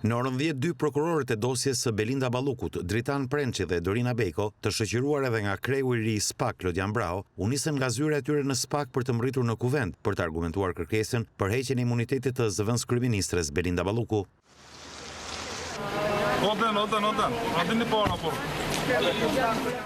Në orën 10, 2 prokurorët e dosjes së Belinda Ballukut, Dritan Prençi dhe Dorina Beko, të shoqëruar edhe nga kreu i ri i SPAK, Lodian Brao, u nisën nga zyra e tyre në SPAK për të mbërritur në kuvent për të argumentuar kërkesën për heqjen e imunitetit të zëvendës kryeministres Belinda Balluku.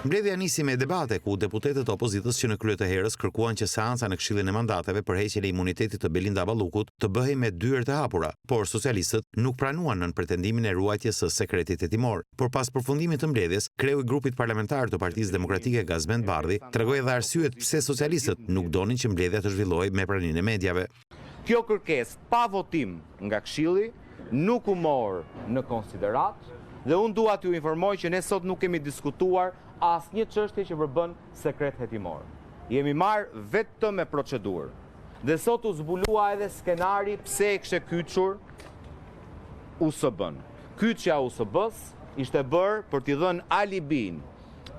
Mbledhja nisi me debate ku deputetët e opozitës që në krye të herës kërkuan që seanca në Këshillin e Mandateve për heqjen e imunitetit të Belinda Ballukut të bëhej me dyert e hapura, por socialistët nuk pranuan nën pretendimin e ruajtjes së sekretit hetimor. Por pas përfundimit të mbledhjes, kreu i grupit parlamentar të Partisë Demokratike Gazmend Bardhi tregoi edhe arsyet pse socialistët nuk donin që mbledhja të zhvillohej me praninë e medjave. Kjo kërkesë pa votim nga Këshilli nuk u mor në konsiderat dhe unë dua t'ju informoj që ne sot nuk kemi diskutuar asnjë çështje që përbën sekret hetimor. Jemi marrë vetëm me procedurë. Dhe sot u zbulua edhe skenari pse e kishte kyçur USB-n. Kyçja e USB-s ishte bërë për t'i dhënë alibin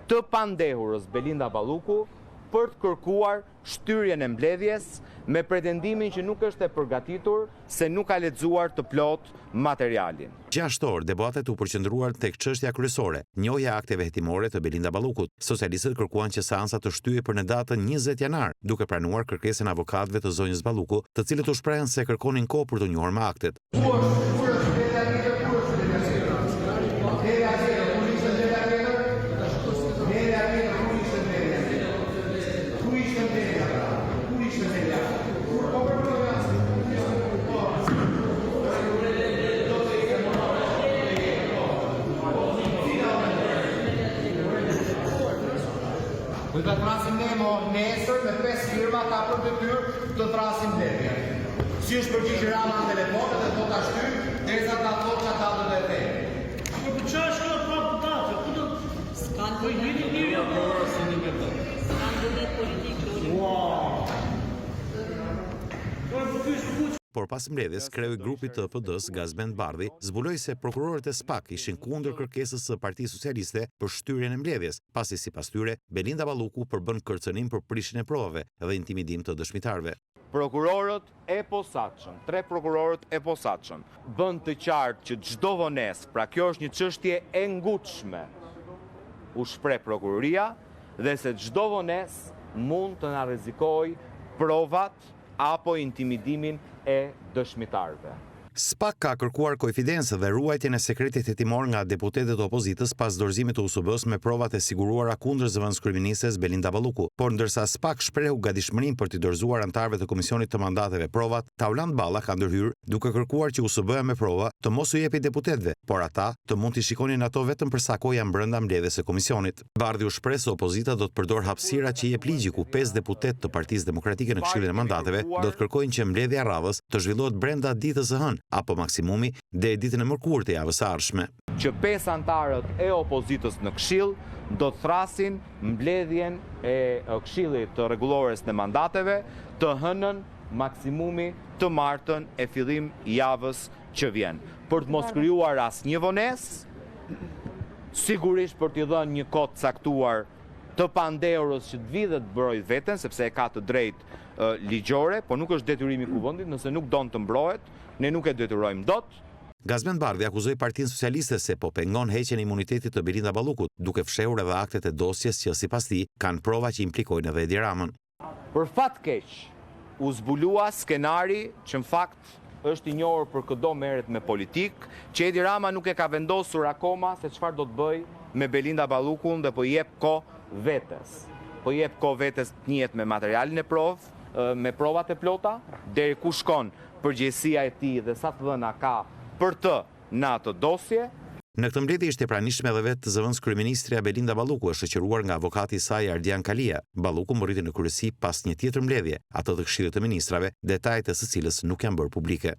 të pandehurës Belinda Balluku për të kërkuar shtyrjen e mbledhjes me pretendimin që nuk është e përgatitur se nuk ka lexuar të plot materialin. 6 orë debatet u përqendruar tek çështja kryesore, njohja e akteve hetimore të Belinda Ballukut. Socialistët kërkuan që seanca të shtyhej për në datën 20 janar, duke pranuar kërkesën e avokatëve të zonjës Balluku, të cilët u shprehen se kërkonin kohë për të njohur me aktet. Do të trasim ne nesër me 5 firma ka për detyrë të trasim mbledhje. Si është përgjigjë Rama në telefon dhe do ta shtyr derisa ta thotë ka datën e vet. Po çfarë është pra datë? Ku do s'kan politik apo si një metodë? S'kan vullnet politik doli. Wow. Por pas mbledhjes, kreu i grupit të PD-s, Gazmend Bardhi, zbuloi se prokurorët e SPAK ishin kundër kërkesës së Partisë Socialiste për shtyrjen e mbledhjes, pasi sipas tyre Belinda Balluku përbën kërcënim për prishjen e provave dhe intimidim të dëshmitarëve. Prokurorët e posaçëm, 3 prokurorët e posaçëm, bën të qartë që çdo vonesë, pra kjo është një çështje e ngutshme, u shpreh prokuroria dhe se çdo vonesë mund të na rrezikojë provat apo intimidimin e dëshmitarëve. SPAK ka kërkuar koinfidencë dhe ruajtjen e sekretit hetimor nga deputetët e opozitës pas dorëzimit të USB-s me provat e siguruara kundër zëvendës kryeministres Belinda Balluku. Por ndërsa SPAK shprehu gatishmërinë për t'i dorëzuar anëtarëve të Komisionit të Mandateve provat, Tauland Balla ka ndërhyrë duke kërkuar që USB-ja me prova të mos u jepi deputetëve, por ata të mund t'i shikonin ato vetëm për sa kohë janë brenda mbledhjes së komisionit. Bardhi u shpreh se opozita do të përdor hapësira që jep ligji ku 5 deputetë të Partisë Demokratike në Këshillin e Mandateve do të kërkojnë që mbledhja e radhës të zhvillohet brenda ditës së hënë apo maksimumi deri ditën e mërkurë të javës së ardhshme. Që 5 antarët e opozitës në Këshill do të thrasin mbledhjen e Këshillit të Rregullores në Mandateve të hënën maksimumi të martën e fillim javës që vjen. Për të mos krijuar asnjë vonesë, sigurisht për t'i dhënë një kohë të caktuar të pandehurës që të vidhet të mbrojë veten, sepse e ka të drejtë ligjore, por nuk është detyrimi i kuvendit, nëse nuk don të mbrohet, ne nuk e detyrojmë dot. Gazmend Bardhi akuzoi Partinë Socialiste se po pengon heqjen e imunitetit të Belinda Ballukut, duke fshehur edhe aktet e dosjes që sipas tij kanë prova që implikojnë edhe Edi Ramën. Për fat keq, u zbulua skenari që në fakt është i njohur për çdo merret me politik, që Edi Rama nuk e ka vendosur akoma se çfarë do të bëj me Belinda Ballukun dhe po i jep kohë vetes. Po i jep kohë vetes të njihet me materialin e provë, me provat e plota, deri ku shkon përgjegjësia e tij dhe sa të dhëna ka për të në atë dosje. Në këtë mbledhje ishte pranishme edhe vetë zëvendës kryeministrja Belinda Balluku, e shoqëruar nga avokati i saj Ardian Kalia. Balluku mbriti në kryesi pas një tjetër mbledhje, atë të Këshillit të Ministrave, detajet e së cilës nuk janë bërë publike.